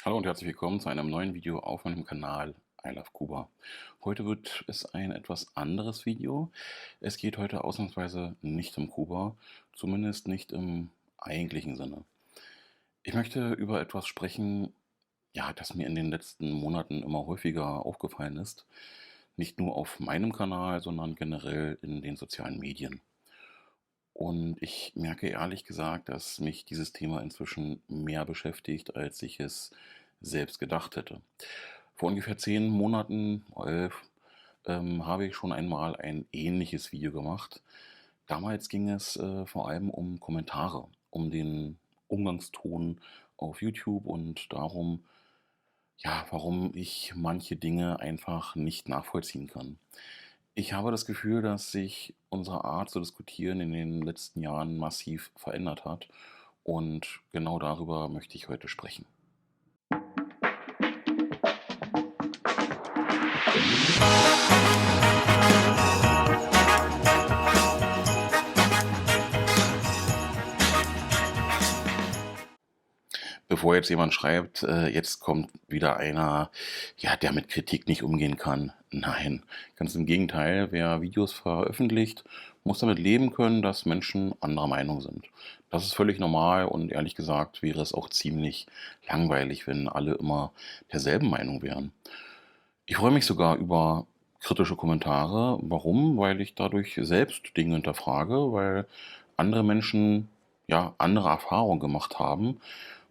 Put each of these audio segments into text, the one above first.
Hallo und herzlich willkommen zu einem neuen Video auf meinem Kanal I Love Kuba. Heute wird es ein etwas anderes Video. Es geht heute ausnahmsweise nicht um Kuba, zumindest nicht im eigentlichen Sinne. Ich möchte über etwas sprechen, ja, das mir in den letzten Monaten immer häufiger aufgefallen ist. Nicht nur auf meinem Kanal, sondern generell in den sozialen Medien. Und ich merke ehrlich gesagt, dass mich dieses Thema inzwischen mehr beschäftigt, als ich es selbst gedacht hätte. Vor ungefähr 10 Monaten, 11, habe ich schon einmal ein ähnliches Video gemacht. Damals ging es vor allem um Kommentare, um den Umgangston auf YouTube und darum, ja, warum ich manche Dinge einfach nicht nachvollziehen kann. Ich habe das Gefühl, dass sich unsere Art zu diskutieren in den letzten Jahren massiv verändert hat und genau darüber möchte ich heute sprechen. Bevor jetzt jemand schreibt, jetzt kommt wieder einer, ja, der mit Kritik nicht umgehen kann. Nein, ganz im Gegenteil. Wer Videos veröffentlicht, muss damit leben können, dass Menschen anderer Meinung sind. Das ist völlig normal und ehrlich gesagt wäre es auch ziemlich langweilig, wenn alle immer derselben Meinung wären. Ich freue mich sogar über kritische Kommentare. Warum? Weil ich dadurch selbst Dinge hinterfrage, weil andere Menschen ja andere Erfahrungen gemacht haben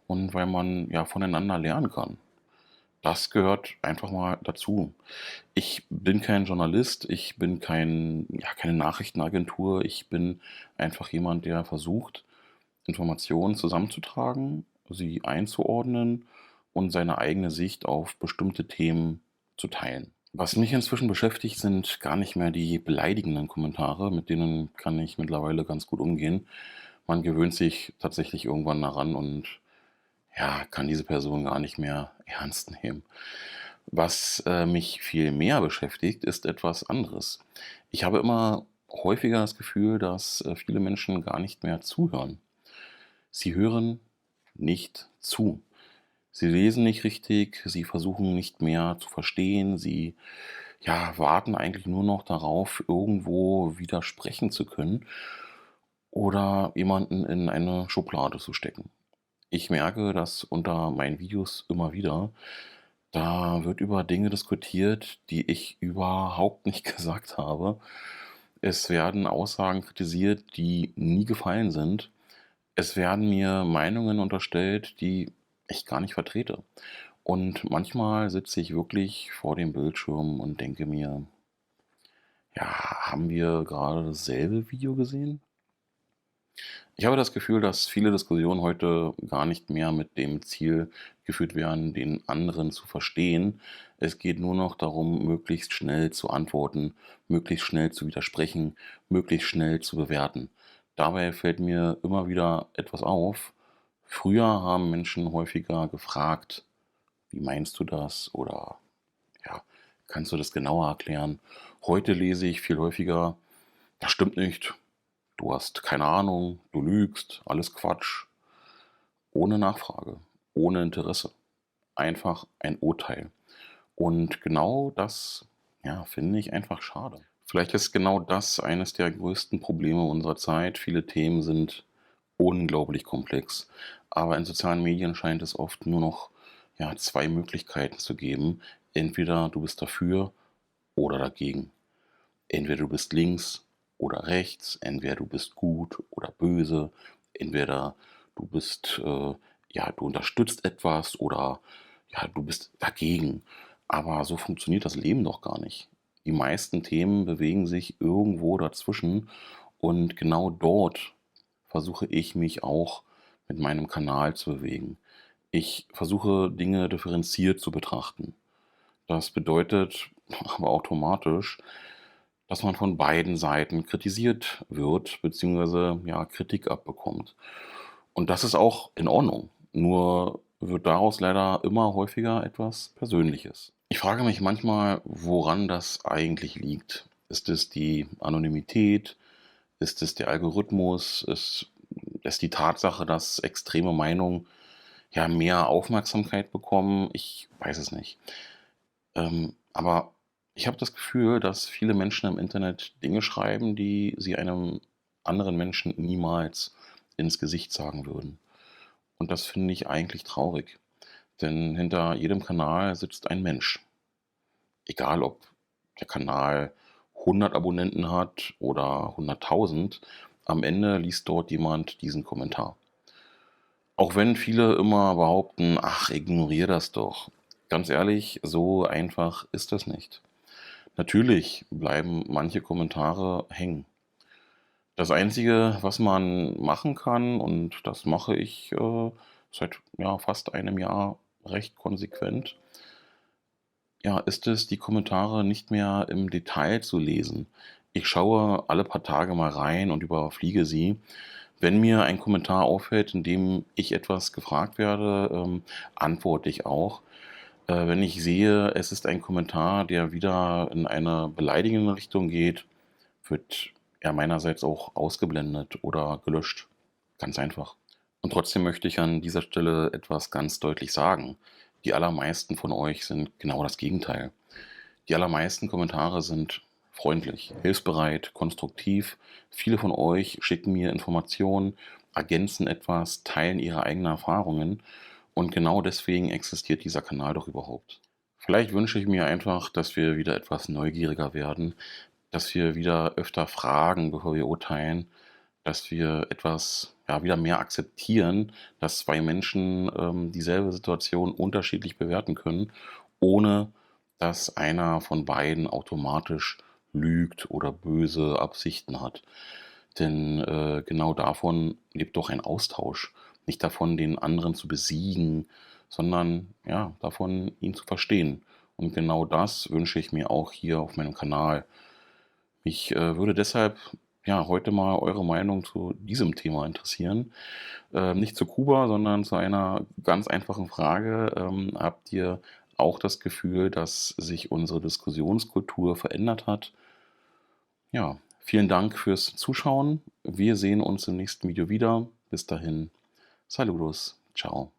und weil man ja voneinander lernen kann. Das gehört einfach mal dazu. Ich bin kein Journalist, ich bin keine Nachrichtenagentur, ich bin einfach jemand, der versucht, Informationen zusammenzutragen, sie einzuordnen und seine eigene Sicht auf bestimmte Themen zu teilen. Was mich inzwischen beschäftigt, sind gar nicht mehr die beleidigenden Kommentare, mit denen kann ich mittlerweile ganz gut umgehen. Man gewöhnt sich tatsächlich irgendwann daran und ja, kann diese Person gar nicht mehr ernst nehmen. Was mich viel mehr beschäftigt, ist etwas anderes. Ich habe immer häufiger das Gefühl, dass viele Menschen gar nicht mehr zuhören. Sie hören nicht zu. Sie lesen nicht richtig, sie versuchen nicht mehr zu verstehen, sie, ja, warten eigentlich nur noch darauf, irgendwo widersprechen zu können oder jemanden in eine Schublade zu stecken. Ich merke das unter meinen Videos immer wieder. Da wird über Dinge diskutiert, die ich überhaupt nicht gesagt habe. Es werden Aussagen kritisiert, die nie gefallen sind. Es werden mir Meinungen unterstellt, die ich gar nicht vertrete. Und manchmal sitze ich wirklich vor dem Bildschirm und denke mir, ja, haben wir gerade dasselbe Video gesehen? Ich habe das Gefühl, dass viele Diskussionen heute gar nicht mehr mit dem Ziel geführt werden, den anderen zu verstehen. Es geht nur noch darum, möglichst schnell zu antworten, möglichst schnell zu widersprechen, möglichst schnell zu bewerten. Dabei fällt mir immer wieder etwas auf. Früher haben Menschen häufiger gefragt, wie meinst du das? Oder ja, kannst du das genauer erklären? Heute lese ich viel häufiger, das stimmt nicht. Du hast keine Ahnung, du lügst, alles Quatsch. Ohne Nachfrage, ohne Interesse. Einfach ein Urteil. Und genau das, ja, finde ich einfach schade. Vielleicht ist genau das eines der größten Probleme unserer Zeit. Viele Themen sind unglaublich komplex. Aber in sozialen Medien scheint es oft nur noch, ja, 2 Möglichkeiten zu geben. Entweder du bist dafür oder dagegen. Entweder du bist links oder rechts, entweder du bist gut oder böse, entweder du bist, ja, du unterstützt etwas oder ja, du bist dagegen. Aber so funktioniert das Leben doch gar nicht. Die meisten Themen bewegen sich irgendwo dazwischen und genau dort versuche ich mich auch mit meinem Kanal zu bewegen. Ich versuche Dinge differenziert zu betrachten. Das bedeutet aber automatisch, dass man von beiden Seiten kritisiert wird, beziehungsweise, ja, Kritik abbekommt. Und das ist auch in Ordnung. Nur wird daraus leider immer häufiger etwas Persönliches. Ich frage mich manchmal, woran das eigentlich liegt. Ist es die Anonymität? Ist es der Algorithmus? Ist es die Tatsache, dass extreme Meinungen ja, mehr Aufmerksamkeit bekommen. Ich weiß es nicht. Aber ich habe das Gefühl, dass viele Menschen im Internet Dinge schreiben, die sie einem anderen Menschen niemals ins Gesicht sagen würden. Und das finde ich eigentlich traurig, denn hinter jedem Kanal sitzt ein Mensch. Egal, ob der Kanal 100 Abonnenten hat oder 100.000, am Ende liest dort jemand diesen Kommentar. Auch wenn viele immer behaupten: „Ach, ignoriere das doch.“ Ganz ehrlich, so einfach ist das nicht. Natürlich bleiben manche Kommentare hängen. Das Einzige, was man machen kann, und das mache ich, seit, ja, fast einem Jahr recht konsequent, ja, ist es, die Kommentare nicht mehr im Detail zu lesen. Ich schaue alle paar Tage mal rein und überfliege sie. Wenn mir ein Kommentar auffällt, in dem ich etwas gefragt werde, antworte ich auch. Wenn ich sehe, es ist ein Kommentar, der wieder in eine beleidigende Richtung geht, wird er meinerseits auch ausgeblendet oder gelöscht. Ganz einfach. Und trotzdem möchte ich an dieser Stelle etwas ganz deutlich sagen. Die allermeisten von euch sind genau das Gegenteil. Die allermeisten Kommentare sind freundlich, hilfsbereit, konstruktiv. Viele von euch schicken mir Informationen, ergänzen etwas, teilen ihre eigenen Erfahrungen. Und genau deswegen existiert dieser Kanal doch überhaupt. Vielleicht wünsche ich mir einfach, dass wir wieder etwas neugieriger werden, dass wir wieder öfter fragen, bevor wir urteilen, dass wir etwas, ja, wieder mehr akzeptieren, dass 2 Menschen, dieselbe Situation unterschiedlich bewerten können, ohne dass einer von beiden automatisch lügt oder böse Absichten hat. Denn, genau davon lebt doch ein Austausch. Nicht davon, den anderen zu besiegen, sondern, ja, davon, ihn zu verstehen. Und genau das wünsche ich mir auch hier auf meinem Kanal. Mich, würde deshalb, ja, heute mal eure Meinung zu diesem Thema interessieren. Nicht zu Kuba, sondern zu einer ganz einfachen Frage. Habt ihr auch das Gefühl, dass sich unsere Diskussionskultur verändert hat? Ja, vielen Dank fürs Zuschauen. Wir sehen uns im nächsten Video wieder. Bis dahin, Saludos, ciao.